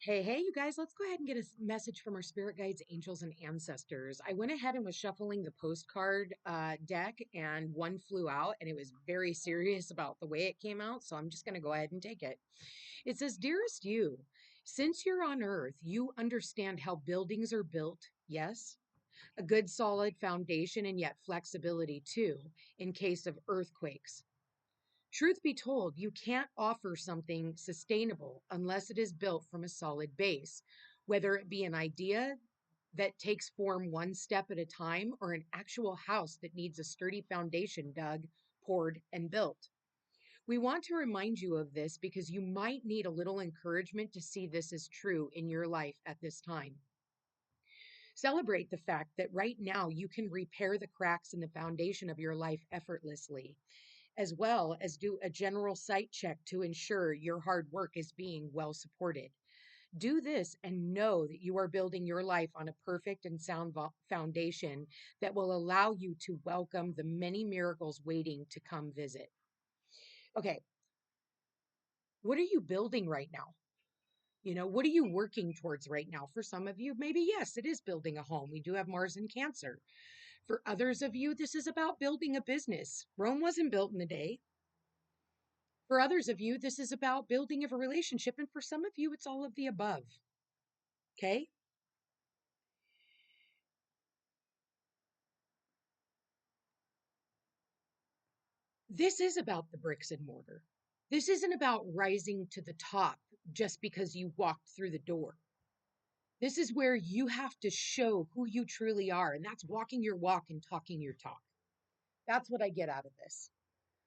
Hey, you guys, let's go ahead and get a message from our spirit guides, angels, and ancestors. I went ahead and was shuffling the postcard deck, and one flew out, and it was very serious about the way it came out. So I'm just going to go ahead and take it. It says, Dearest you, since you're on Earth, you understand how buildings are built, yes? A good solid foundation, and yet flexibility too, in case of earthquakes. Truth be told, you can't offer something sustainable unless it is built from a solid base, whether it be an idea that takes form one step at a time or an actual house that needs a sturdy foundation dug, poured, and built. We want to remind you of this because you might need a little encouragement to see this as true in your life at this time. Celebrate the fact that right now you can repair the cracks in the foundation of your life effortlessly, as well as do a general site check to ensure your hard work is being well supported. Do this and know that you are building your life on a perfect and sound foundation that will allow you to welcome the many miracles waiting to come visit. Okay, what are you building right now? What are you working towards right now? For some of you, maybe yes, it is building a home. We do have Mars in Cancer. For others of you, this is about building a business. Rome wasn't built in a day. For others of you, this is about building of a relationship. And for some of you, it's all of the above. Okay. This is about the bricks and mortar. This isn't about rising to the top just because you walked through the door. This is where you have to show who you truly are. And that's walking your walk and talking your talk. That's what I get out of this.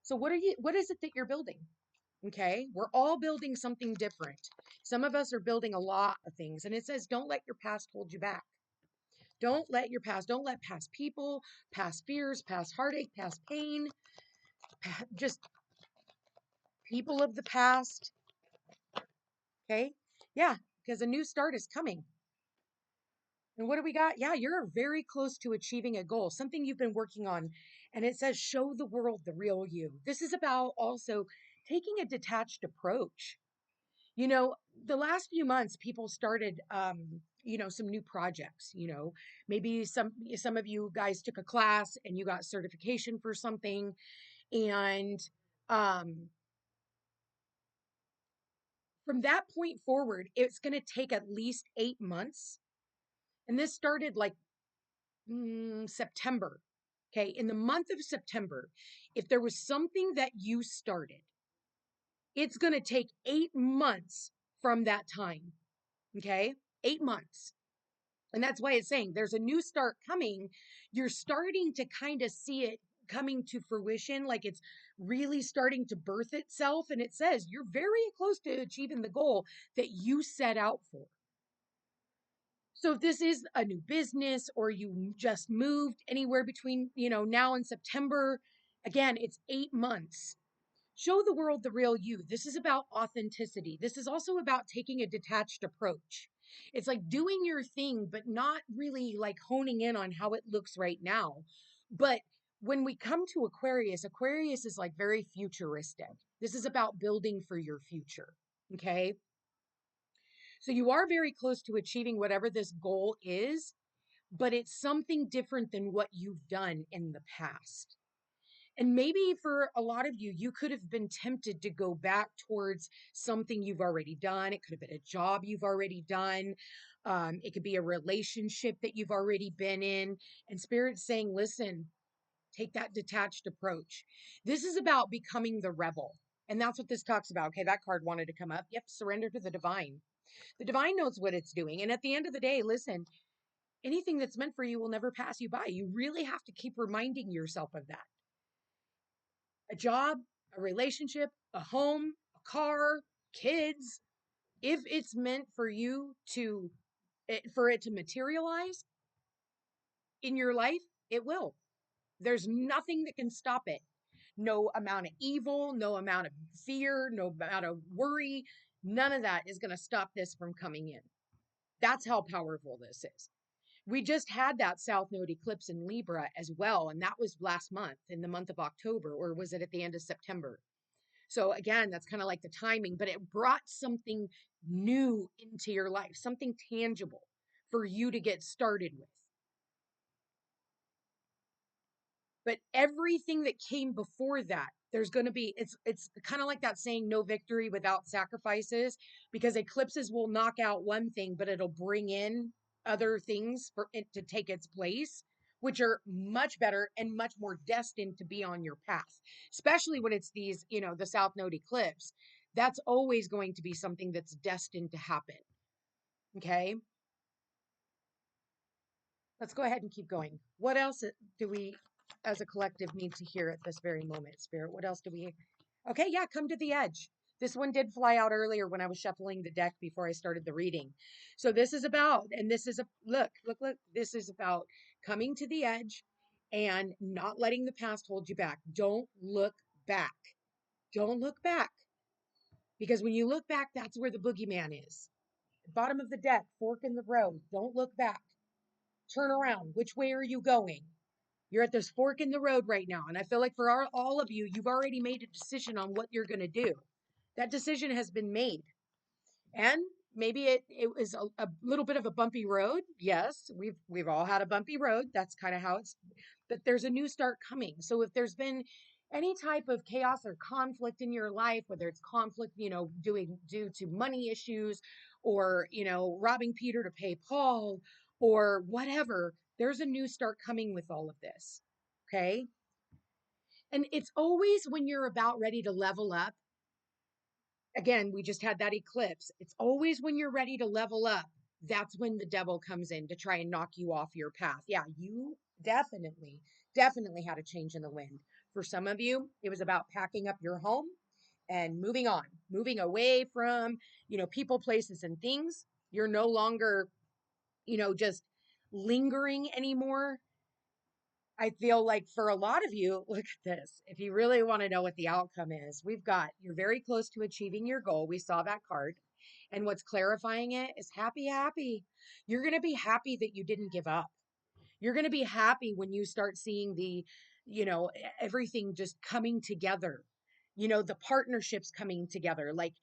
So what is it that you're building? Okay. We're all building something different. Some of us are building a lot of things. And it says, don't let your past hold you back. Don't let past people, past fears, past heartache, past pain, just people of the past. Okay. Yeah. Because a new start is coming. And what do we got? Yeah, you're very close to achieving a goal, something you've been working on. And it says, show the world the real you. This is about also taking a detached approach. The last few months, people started, some new projects. Maybe some of you guys took a class and you got certification for something, and um, from that point forward, it's going to take at least 8 months. And this started like September. Okay, in the month of September, if there was something that you started, it's going to take 8 months from that time. Okay, 8 months. And that's why it's saying there's a new start coming. You're starting to kind of see it coming to fruition, like it's really starting to birth itself. And it says you're very close to achieving the goal that you set out for. So if this is a new business or you just moved anywhere between, now and September, again, it's 8 months. Show the world the real you. This is about authenticity. This is also about taking a detached approach. It's like doing your thing, but not really like honing in on how it looks right now. But when we come to Aquarius, Aquarius is like very futuristic. This is about building for your future. Okay. So you are very close to achieving whatever this goal is, but it's something different than what you've done in the past. And maybe for a lot of you, you could have been tempted to go back towards something you've already done. It could have been a job you've already done. It could be a relationship that you've already been in. And Spirit's saying, listen, take that detached approach. This is about becoming the rebel. And that's what this talks about. Okay, that card wanted to come up. Yep, surrender to the divine. The divine knows what it's doing. And at the end of the day, listen, anything that's meant for you will never pass you by. You really have to keep reminding yourself of that. A job, a relationship, a home, a car, kids, if it's meant for you for it to materialize in your life, it will. There's nothing that can stop it. No amount of evil, no amount of fear, no amount of worry, none of that is going to stop this from coming in. That's how powerful this is. We just had that South Node eclipse in Libra as well. And that was last month in the month of October, or was it at the end of September? So again, that's kind of like the timing, but it brought something new into your life, something tangible for you to get started with. But everything that came before that, there's going to be, it's kind of like that saying, no victory without sacrifices, because eclipses will knock out one thing, but it'll bring in other things for it to take its place, which are much better and much more destined to be on your path, especially when it's these, the South Node eclipse. That's always going to be something that's destined to happen. Okay. Let's go ahead and keep going. What else do we, as a collective, need to hear at this very moment, Spirit? What else do we? Okay, yeah, come to the edge. This one did fly out earlier when I was shuffling the deck before I started the reading. So this is about, and this is a look. This is about coming to the edge and not letting the past hold you back. Don't look back. Don't look back. Because when you look back, that's where the boogeyman is. Bottom of the deck, fork in the road. Don't look back. Turn around. Which way are you going? You're at this fork in the road right now. And I feel like for all of you, you've already made a decision on what you're going to do. That decision has been made. And maybe it was a little bit of a bumpy road. Yes, we've all had a bumpy road. That's kind of how it's, but there's a new start coming. So if there's been any type of chaos or conflict in your life, whether it's conflict, due to money issues or, robbing Peter to pay Paul or whatever, there's a new start coming with all of this. Okay. And it's always when you're about ready to level up. Again, we just had that eclipse. It's always when you're ready to level up. That's when the devil comes in to try and knock you off your path. Yeah, you definitely had a change in the wind. For some of you, it was about packing up your home and moving on, moving away from, people, places, and things. You're no longer, just lingering anymore. I feel like for a lot of you, look at this. If you really want to know what the outcome is, you're very close to achieving your goal. We saw that card. And what's clarifying it is happy, happy. You're going to be happy that you didn't give up. You're going to be happy when you start seeing everything just coming together, the partnerships coming together. Like,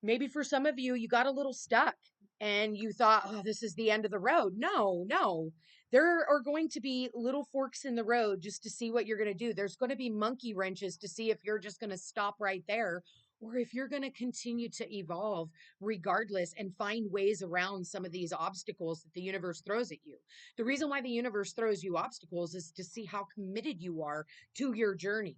maybe for some of you, you got a little stuck and you thought, oh, this is the end of the road. No, no. There are going to be little forks in the road just to see what you're going to do. There's going to be monkey wrenches to see if you're just going to stop right there or if you're going to continue to evolve regardless and find ways around some of these obstacles that the universe throws at you. The reason why the universe throws you obstacles is to see how committed you are to your journey.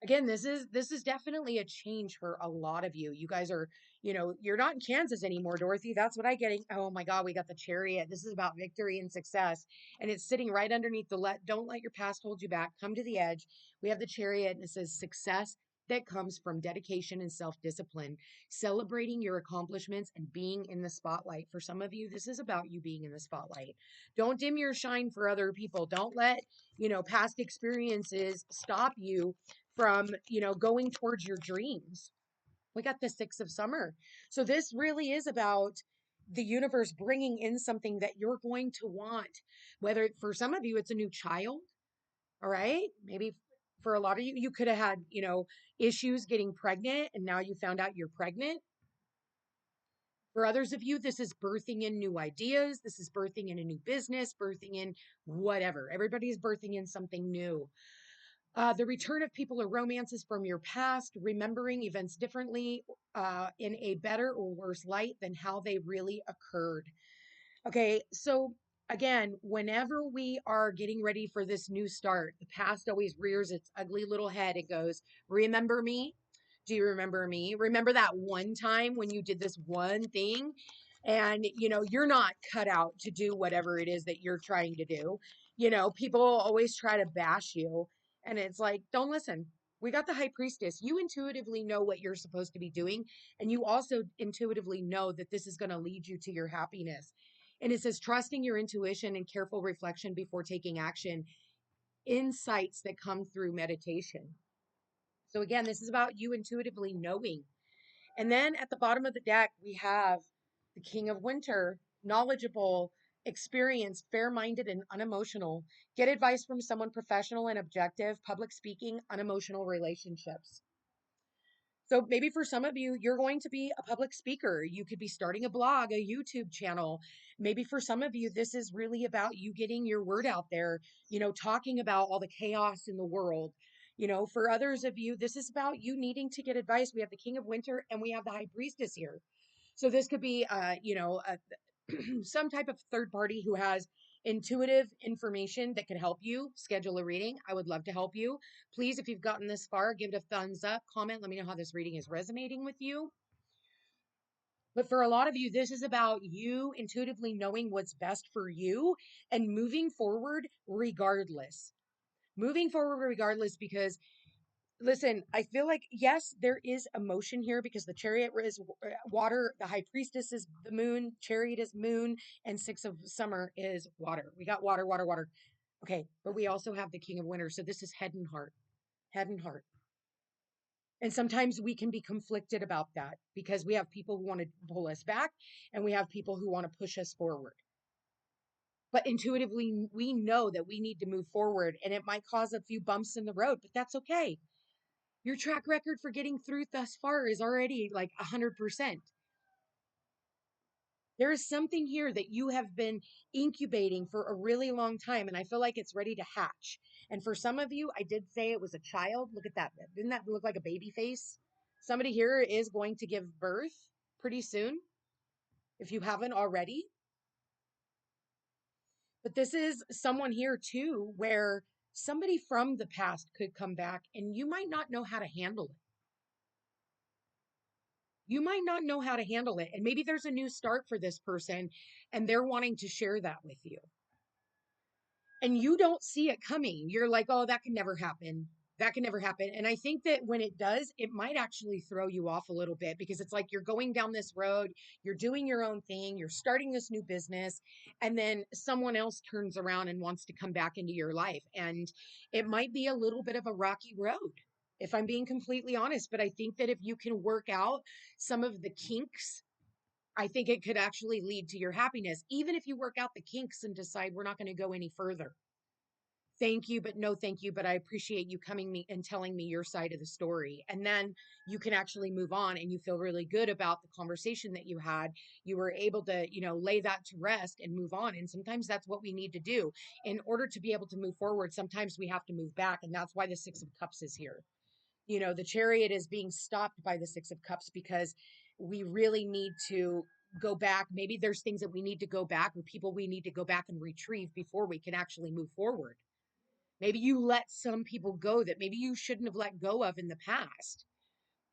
Again, this is definitely a change for a lot of you. You guys are, you're not in Kansas anymore, Dorothy. That's what I getting. Oh my God, we got the chariot. This is about victory and success. And it's sitting right underneath don't let your past hold you back. Come to the edge. We have the chariot and it says success that comes from dedication and self-discipline, celebrating your accomplishments and being in the spotlight. For some of you, this is about you being in the spotlight. Don't dim your shine for other people. Don't let, past experiences stop you from, going towards your dreams. We got the 6 of summer. So this really is about the universe bringing in something that you're going to want, whether for some of you, it's a new child. All right. Maybe for a lot of you, you could have had, issues getting pregnant and now you found out you're pregnant. For others of you, this is birthing in new ideas. This is birthing in a new business, birthing in whatever. Everybody's birthing in something new. The return of people or romances from your past, remembering events differently in a better or worse light than how they really occurred. Okay, so again, whenever we are getting ready for this new start, the past always rears its ugly little head. It goes, remember me? Do you remember me? Remember that one time when you did this one thing and you're not cut out to do whatever it is that you're trying to do. People always try to bash you and it's like, don't listen. We got the high priestess. You intuitively know what you're supposed to be doing. And you also intuitively know that this is going to lead you to your happiness. And it says, trusting your intuition and careful reflection before taking action, insights that come through meditation. So again, this is about you intuitively knowing. And then at the bottom of the deck, we have the King of Winter, knowledgeable, experienced, fair-minded, and unemotional. Get advice from someone professional and objective, public speaking, unemotional relationships. So maybe for some of you, you're going to be a public speaker. You could be starting a blog, a YouTube channel. Maybe for some of you, this is really about you getting your word out there, talking about all the chaos in the world. For others of you, this is about you needing to get advice. We have the King of Winter and we have the High Priestess here. So this could be, some type of third party who has intuitive information that could help you schedule a reading. I would love to help you. Please, if you've gotten this far, give it a thumbs up, comment, let me know how this reading is resonating with you. But for a lot of you, this is about you intuitively knowing what's best for you and moving forward regardless. Moving forward regardless, because listen, I feel like, yes, there is emotion here because the chariot is water, the high priestess is the moon, chariot is moon, and six of summer is water. We got water, water, water. Okay, but we also have the king of winter. So this is head and heart, head and heart. And sometimes we can be conflicted about that because we have people who want to pull us back and we have people who want to push us forward. But intuitively, we know that we need to move forward and it might cause a few bumps in the road, but that's okay. Your track record for getting through thus far is already like 100%. There is something here that you have been incubating for a really long time, and I feel like it's ready to hatch. And for some of you, I did say it was a child. Look at that. Didn't that look like a baby face? Somebody here is going to give birth pretty soon, if you haven't already. But this is someone here too, where somebody from the past could come back and you might not know how to handle it. You might not know how to handle it. And maybe there's a new start for this person and they're wanting to share that with you. And you don't see it coming. You're like, oh, that can never happen. That can never happen. And I think that when it does, it might actually throw you off a little bit because it's like you're going down this road, you're doing your own thing, you're starting this new business, and then someone else turns around and wants to come back into your life. And it might be a little bit of a rocky road, if I'm being completely honest. But I think that if you can work out some of the kinks, I think it could actually lead to your happiness, even if you work out the kinks and decide we're not going to go any further. Thank you, but no thank you. But I appreciate you coming me and telling me your side of the story. And then you can actually move on and you feel really good about the conversation that you had. You were able to, lay that to rest and move on. And sometimes that's what we need to do in order to be able to move forward. Sometimes we have to move back. And that's why the Six of Cups is here. The chariot is being stopped by the Six of Cups because we really need to go back. Maybe there's things that we need to go back or people we need to go back and retrieve before we can actually move forward. Maybe you let some people go that maybe you shouldn't have let go of in the past.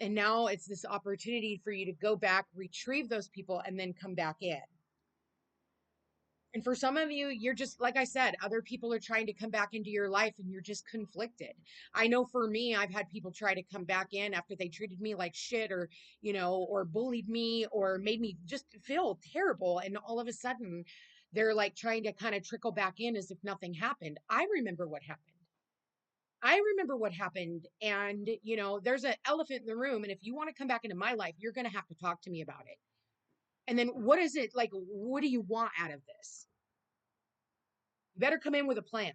And now it's this opportunity for you to go back, retrieve those people, and then come back in. And for some of you, you're just, like I said, other people are trying to come back into your life and you're just conflicted. I know for me, I've had people try to come back in after they treated me like shit or bullied me or made me just feel terrible. And all of a sudden, they're like trying to kind of trickle back in as if nothing happened. I remember what happened. And, there's an elephant in the room. And if you want to come back into my life, you're going to have to talk to me about it. And then what is it like? What do you want out of this? You better come in with a plan,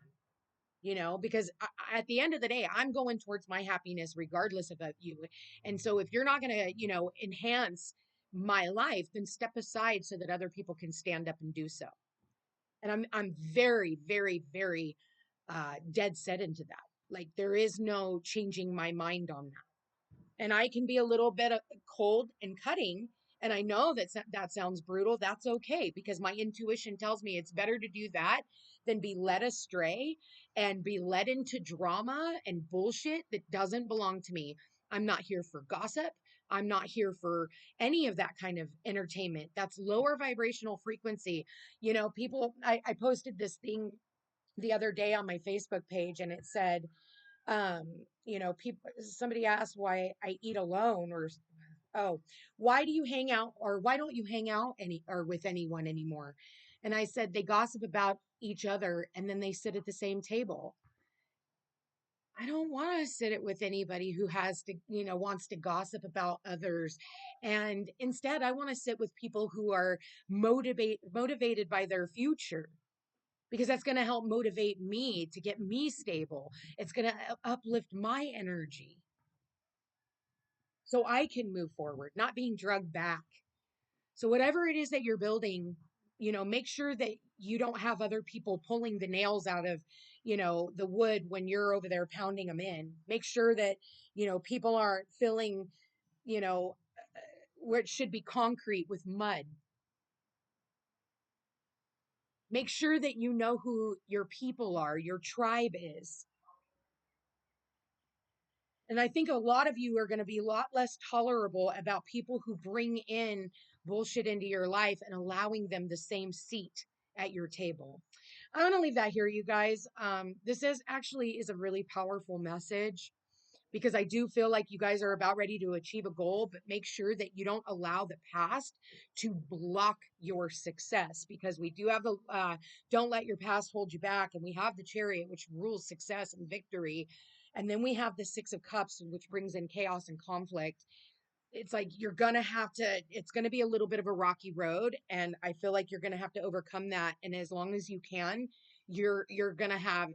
because at the end of the day, I'm going towards my happiness regardless of you. And so if you're not going to, enhance my life, then step aside so that other people can stand up and do so. And I'm very, very, very dead set into that. Like there is no changing my mind on that. And I can be a little bit cold and cutting. And I know that sounds brutal. That's okay because my intuition tells me it's better to do that than be led astray and be led into drama and bullshit that doesn't belong to me. I'm not here for gossip. I'm not here for any of that kind of entertainment. That's lower vibrational frequency. I posted this thing the other day on my Facebook page and it said, people, somebody asked why I eat alone oh, why do you hang out or why don't you hang out with anyone anymore? And I said, they gossip about each other and then they sit at the same table. I don't want to sit it with anybody who has to, wants to gossip about others. And instead, I want to sit with people who are motivated by their future because that's going to help motivate me to get me stable. It's going to uplift my energy. so I can move forward, not being drugged back. So whatever it is that you're building, make sure that you don't have other people pulling the nails out of, the wood when you're over there pounding them in. Make sure that, people aren't filling, you know, where it should be concrete with mud. Make sure that you know who your people are, your tribe is. And I think a lot of you are going to be a lot less tolerable about people who bring in bullshit into your life and allowing them the same seat at your table. I'm going to leave that here, you guys. This is a really powerful message, because I do feel like you guys are about ready to achieve a goal, but make sure that you don't allow the past to block your success, because we do have the don't let your past hold you back. And we have the Chariot, which rules success and victory. And then we have the Six of Cups, which brings in chaos and conflict. It's like it's going to be a little bit of a rocky road, and I feel like you're going to have to overcome that. And as long as you can, you're going to have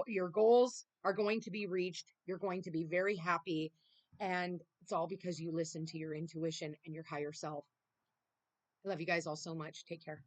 your goals are going to be reached. You're going to be very happy, and it's all because you listen to your intuition and your higher self. I love you guys all so much. Take care.